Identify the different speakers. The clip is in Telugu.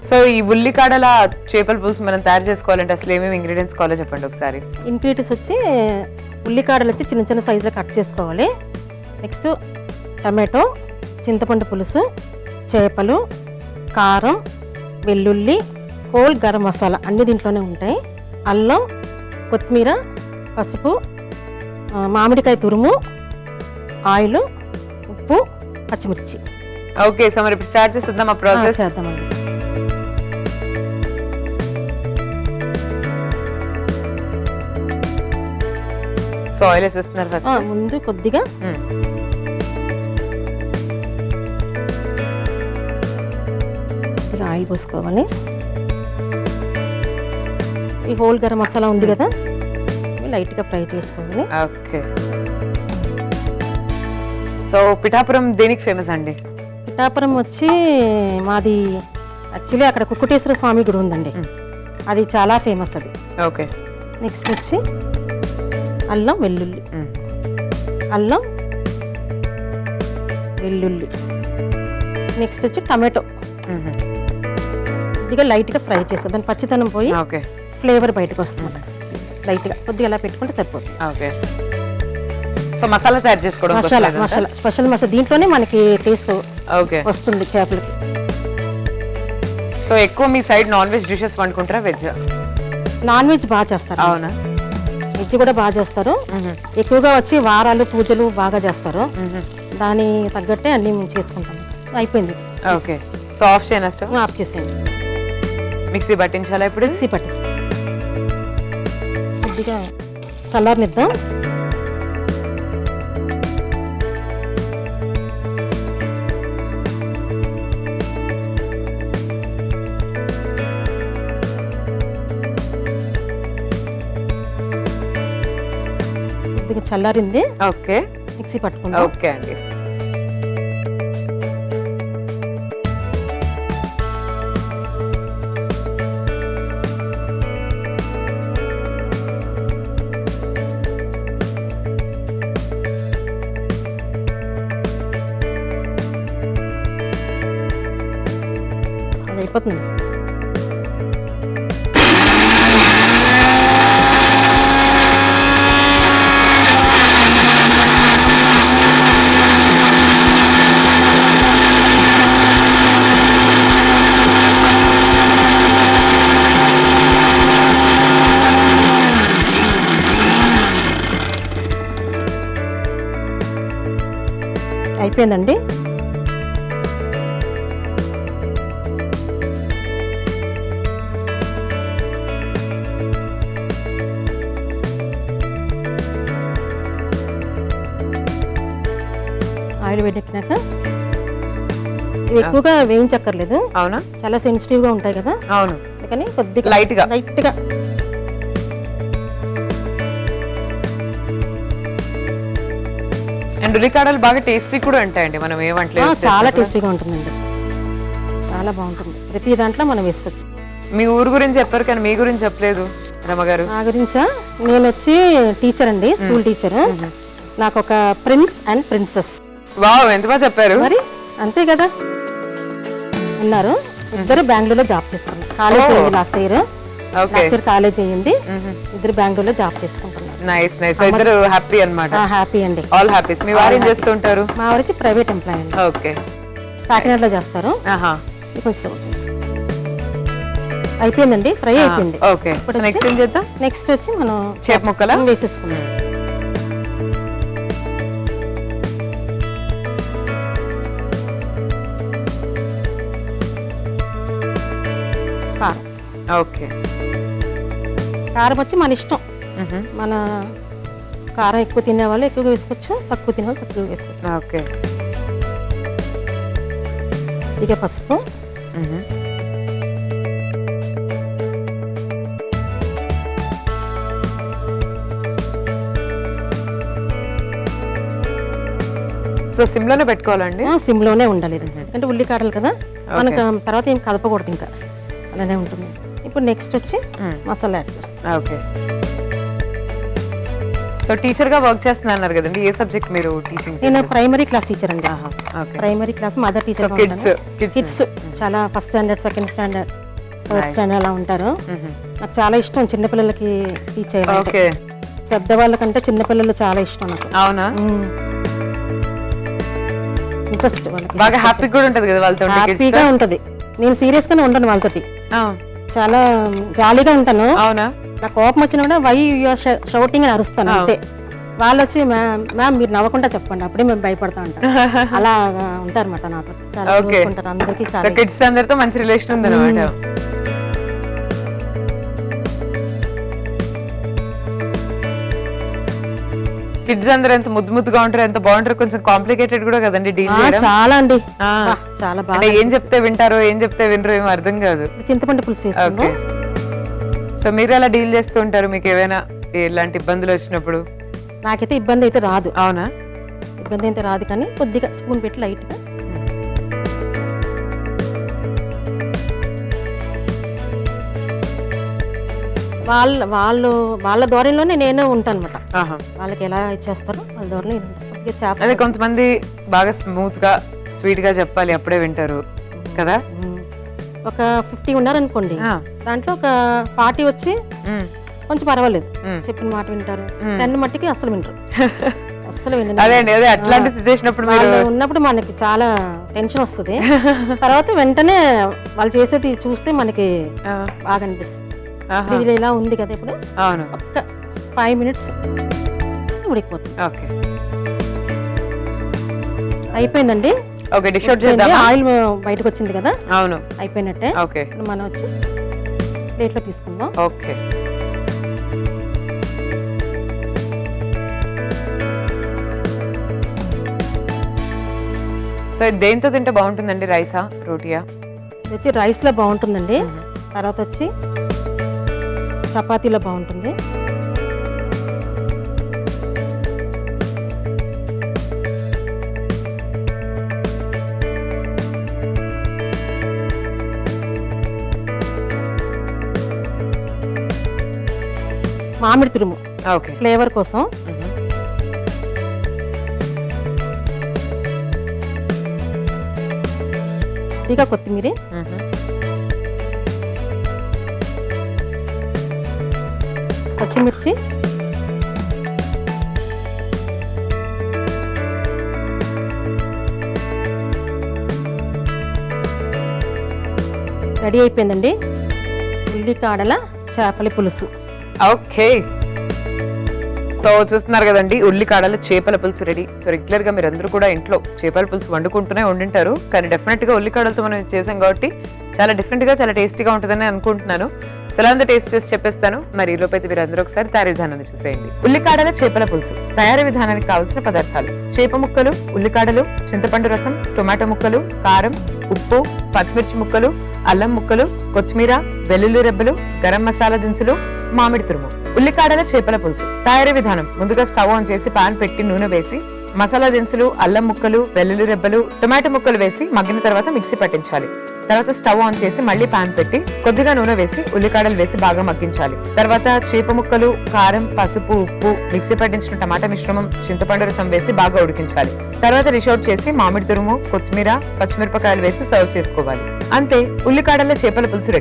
Speaker 1: సో ఈ ఉల్లికాడల చేపల పులుసు మనం తయారు చేసుకోవాలంటే అసలు ఏమేమి ఇంగ్రీడియంట్స్ కావాలో చెప్పండి ఒకసారి.
Speaker 2: ఇంగ్రీడియంట్స్ వచ్చి ఉల్లికాడలు వచ్చి చిన్న చిన్న సైజులో కట్ చేసుకోవాలి. నెక్స్ట్ టమాటో, చింతపండు పులుసు, చేపలు, కారం, వెల్లుల్లి, హోల్ గరం మసాలా అన్ని దీంట్లోనే ఉంటాయి. అల్లం, కొత్తిమీర, పసుపు, మామిడికాయ తురుము, ఆయిల్, ఉప్పు, పచ్చిమిర్చి.
Speaker 1: ఓకే, సో మరి ఇప్పుడు స్టార్ట్ చేద్దాం ఆ ప్రాసెస్.
Speaker 2: చేద్దామండి.
Speaker 1: సో ఆయిల్ వేసేస్తున్నారు ఫస్ట్.
Speaker 2: ముందు కొద్దిగా ఆయిల్ పోసుకోవాలి. ఈ హోల్ గరం మసాలా ఉంది కదా, లైట్గా ఫ్రై చేసుకోవాలి.
Speaker 1: ఓకే, సో పిఠాపురం దేనికి ఫేమస్ అండి?
Speaker 2: పిఠాపురం వచ్చి మాది యాక్చువల్లీ అక్కడ కుక్కుటేశ్వర స్వామి గుడి ఉందండి, అది చాలా ఫేమస్ అది.
Speaker 1: ఓకే,
Speaker 2: నెక్స్ట్ వచ్చి అల్లం వెల్లుల్లి, అల్లం వెల్లుల్లి. నెక్స్ట్ వచ్చి టమాటో కొద్దిగా లైట్గా ఫ్రై చేస్తాం, దాని పచ్చితనం పోయి
Speaker 1: ఓకే
Speaker 2: ఫ్లేవర్ బయటకు వస్తుంది. లైట్గా కొద్దిగా అలా పెట్టుకుంటే సరిపోతుంది.
Speaker 1: ఓకే, సో మసాలా తయారు చేసుకోవడం
Speaker 2: మసాలా స్పెషల్ మసాలా దీంట్లోనే మనకి టేస్ట్
Speaker 1: ఓకే
Speaker 2: వస్తుంది చేపలకి.
Speaker 1: సో ఎక్కువ మీ సైడ్ నాన్ వెజ్ డిషెస్ వండుకుంటారా వెజ్?
Speaker 2: నాన్ వెజ్ బాగా చేస్తారు.
Speaker 1: అవునా?
Speaker 2: వెజ్ కూడా బాగా చేస్తారు. ఎక్కువగా వచ్చి వారాలు పూజలు బాగా చేస్తారు, దాని తగ్గట్టే అన్ని మేము చేసుకుంటాం. అయిపోయింది.
Speaker 1: ఓకే, సో ఆఫ్ చేయనా స్టవ్?
Speaker 2: ఆఫ్ చేసేయండి.
Speaker 1: మిక్సీ పట్టించాలా ఇప్పుడు?
Speaker 2: మిక్సీ పట్టి కొద్దిగా చల్లారనిద్దాం. కొద్దిగా చల్లారింది.
Speaker 1: ఓకే,
Speaker 2: మిక్సీ పట్టుకుందాం.
Speaker 1: ఓకే అండి.
Speaker 2: అది అయిపోతుంది. అయిపోయిందండి. ఆయిల్ వేడెక్కినాక ఇవి ఎక్కువగా వేయించక్కర్లేదు.
Speaker 1: అవునా?
Speaker 2: చాలా సెన్సిటివ్ గా ఉంటాయి కదా.
Speaker 1: అవును,
Speaker 2: అందుకని కొద్దిగా
Speaker 1: లైట్ గా అండ్ ఉల్లికాడలు బాగా టేస్టీ కూడా ఉంటాయండి. మనం ఏ వంటలు
Speaker 2: చాలా టేస్టీగా ఉంటుందండి, చాలా బాగుంటుంది. ప్రతి దాంట్లో మనం వేసుకోవచ్చు.
Speaker 1: మీ ఊరు గురించి చెప్పారు కానీ మీ గురించి చెప్పలేదు రమగారు.
Speaker 2: నా గురించా? నేను వచ్చి టీచర్ అండి, స్కూల్ టీచర్. నాకు ఒక ప్రిన్స్ అండ్ ప్రిన్సెస్.
Speaker 1: వావ్, ఎంత బాగా చెప్పారు.
Speaker 2: మరి అంతే కదా. ఉన్నారు ఇద్దరు బెంగళూరులో జాబ్ చేస్తారు. కాలేజ్ అయ్యింది లాస్ట్ ఇయర్ కాలేజ్ అయ్యింది. ఇద్దరు బెంగళూరులో జాబ్ చేసుకుంటున్నారు.
Speaker 1: Nice nice. ఇద్దరు హ్యాపీ అన్నమాట.
Speaker 2: హ్యాపీ అండి,
Speaker 1: ఆల్ హ్యాపీస్. మీ వారు ఏం చేస్తూ ఉంటారు?
Speaker 2: మా వారికి ప్రైవేట్ ఎంప్లాయ్ అండి.
Speaker 1: ఓకే,
Speaker 2: కాకినాడలో చేస్తారు. కొంచెం అయిపోయిందండి, ఫ్రై అయిపోయింది.
Speaker 1: ఓకే, నెక్స్ట్ ఏం చేద్దాం?
Speaker 2: నెక్స్ట్ వచ్చి మనం
Speaker 1: చేప ముక్కలా
Speaker 2: వేసేసుకున్నాం. కారం.
Speaker 1: ఓకే,
Speaker 2: కారం వచ్చి మన ఇష్టం. మన కారం ఎక్కువ తినేవాళ్ళు ఎక్కువగా వేసుకోవచ్చు, తక్కువ తినేవాళ్ళు తక్కువ వేసుకోవచ్చు.
Speaker 1: ఓకే,
Speaker 2: ఇక పసుపు,
Speaker 1: సో సిమ్లోనే పెట్టుకోవాలండి?
Speaker 2: సిమ్లోనే ఉండాలి, ఎందుకంటే ఉల్లికాడలు కదా మనకు తర్వాత ఏం కదపకూడదు, ఇంకా అలానే ఉంటుంది. ఇప్పుడు నెక్స్ట్ వచ్చి మసాలా యాడ్ చేస్తాం.
Speaker 1: ఓకే, సో టీచర్ గా వర్క్ చేస్తున్నారు కదండి, ఏ సబ్జెక్ట్ మీరు టీచింగ్?
Speaker 2: నేను ప్రైమరీ క్లాస్ టీచర్ అండి.
Speaker 1: Okay.
Speaker 2: Primary class mother
Speaker 1: so
Speaker 2: teacher. Kids చాలా first standard, second standard, first standard అలా ఉంటారు. నాకు చాలా ఇష్టం చిన్నపిల్లలకి టీచ్ చేయాలి.
Speaker 1: ఓకే.
Speaker 2: పెద్దవాళ్ళకంటే చిన్నపిల్లలు చాలా ఇష్టం నాకు.
Speaker 1: అవునా?
Speaker 2: ఇంట్రెస్ట్ వాళ్ళకి.
Speaker 1: బాగా హ్యాపీ కూడా ఉంటది కదా వాళ్ళతో?
Speaker 2: హ్యాపీగా ఉంటది. నేను సీరియస్ గానే ఉంటాను వాళ్ళతోటి, చాలా జాలీగా ఉంటాను.
Speaker 1: అవునా?
Speaker 2: నాకు కోపం వచ్చినా కూడా వై యూఆర్ షౌటింగ్ అని అరుస్తాను అంతే. వాళ్ళు వచ్చి మ్యామ్ మీరు నవ్వకుండా చెప్పండి, అప్పుడే మేము భయపడతా ఉంటాం. అలా ఉంటారు అన్నమాట నాతో. చాలా ఉంటారు అందరికి.
Speaker 1: సో కిడ్స్ అందరితో మంచి రిలేషన్ ఉంది అన్నమాట. కిడ్స్ అందరూ ఎంత ముద్దు ముద్దుగా ఉంటారు, ఎంత బాగుంటారు. కొంచెం కాంప్లికేటెడ్ కూడా కదండి డీల్ చేయడం.
Speaker 2: చాలా అండి, చాలా బాగా.
Speaker 1: ఏం చెప్తే వింటారో ఏం చెప్తే వినరో ఏమో అర్థం కాదు.
Speaker 2: చింతపండు పులుసు వేస్తాము.
Speaker 1: సో మీరు ఎలా డీల్ చేస్తూ ఉంటారు? మీకు ఏమైనా ఇలాంటి ఇబ్బందులు వచ్చినప్పుడు?
Speaker 2: నాకైతే ఇబ్బంది అయితే రాదు.
Speaker 1: అవునా?
Speaker 2: ఇబ్బంది అయితే రాదు, కానీ కొద్దిగా స్పూన్ పెట్టి లైట్గా. వాళ్ళ ధోరణిలోనే నేను ఉంటాను అనమాట. వాళ్ళకి ఎలా ఇచ్చేస్తారో వాళ్ళ ధోరణి ఉంటాను.
Speaker 1: అదే కొంతమంది బాగా స్మూత్ గా స్వీట్ గా చెప్పాలి, అప్పుడే వింటారు కదా.
Speaker 2: ఒక 50 ఉన్నారనుకోండి, దాంట్లో ఒక 40 వచ్చి కొంచెం పర్వాలేదు, చెప్పిన మాట వింటారు. 10 మట్టికి అసలు వింటారు, అసలు వినరు.
Speaker 1: అదే అట్లాంటి సిచువేషన్
Speaker 2: ఉన్నప్పుడు మనకి చాలా టెన్షన్ వస్తుంది. తర్వాత వెంటనే వాళ్ళు చేసేది చూస్తే మనకి బాగా అనిపిస్తుంది. ఇది ఇలా ఉంది కదా ఇప్పుడు, ఒక్క 5 minutes ఉడికిపోతుంది. అయిపోయిందండి.
Speaker 1: ఓకే, డిష్ అవుట్ చేద్దాం.
Speaker 2: ఆయిల్ బయటకు వచ్చింది కదా.
Speaker 1: అవును,
Speaker 2: అయిపోయినట్టే.
Speaker 1: ఓకే,
Speaker 2: మనం వచ్చి ప్లేట్లో తీసుకుందాం.
Speaker 1: ఓకే. సో దేంతో తింటే బాగుంటుందండి? రైసా, రోటీయా?
Speaker 2: వచ్చి రైస్ లో బాగుంటుందండి. తర్వాత వచ్చి చపాతీలో బాగుంటుంది. మామిడి తురుము ఫ్లేవర్ కోసం. ఇక కొత్తిమీర, పచ్చిమిర్చి, రెడీ అయిపోయిందండి ఉల్లికాడల చేపల పులుసు.
Speaker 1: ఓకే, సో చూస్తున్నారు కదండి, ఉల్లికాడల చేపల పులుసు రెడీ. సో రెగ్యులర్ గా మీరు అందరూ కూడా ఇంట్లో చేపల పులుసు వండుకుంటూనే ఉండింటారు, కానీ డెఫినెట్ గా ఉల్లికాడలతో మనం చేసాం కాబట్టి చాలా డిఫరెంట్ గా, చాలా టేస్టీగా ఉంటుందని అనుకుంటున్నాను. సో ఎలా ఉందో టేస్ట్ చేసి చెప్పేస్తాను. మరి ఈ లోపైతే మీరు అందరూ ఒకసారి తయారీ విధానాన్ని చూసేయండి. ఉల్లికాడల చేపల పులుసు తయారీ విధానానికి కావాల్సిన పదార్థాలు: చేప ముక్కలు, ఉల్లికాడలు, చింతపండు రసం, టొమాటో ముక్కలు, కారం, ఉప్పు, పచ్చిమిర్చి ముక్కలు, అల్లం ముక్కలు, కొత్తిమీర, వెల్లుల్లి రెబ్బలు, గరం మసాలా దినుసులు, మామిడి తురుము. ఉల్లికాడల చేపల పులుసు తయారీ విధానం: ముందుగా స్టవ్ ఆన్ చేసి పాన్ పెట్టి నూనె వేసి మసాలా దినుసులు, అల్లం ముక్కలు, వెల్లుల్లి రెబ్బలు, టొమాటో ముక్కలు వేసి మగ్గిన తర్వాత మిక్సీ పట్టించాలి. తర్వాత స్టవ్ ఆన్ చేసి మళ్ళీ పాన్ పెట్టి కొద్దిగా నూనె వేసి ఉల్లికాడలు వేసి బాగా మగ్గించాలి. తర్వాత చేప ముక్కలు, కారం, పసుపు, ఉప్పు, మిక్సీ పట్టించిన టమాటా మిశ్రమం, చింతపండు రసం వేసి బాగా ఉడికించాలి. తర్వాత డిష్ అవుట్ చేసి మామిడి తురుము, కొత్తిమీర, పచ్చిమిరపకాయలు వేసి సర్వ్ చేసుకోవాలి. అంతే, ఉల్లికాడల చేపల పులుసు రెడీ.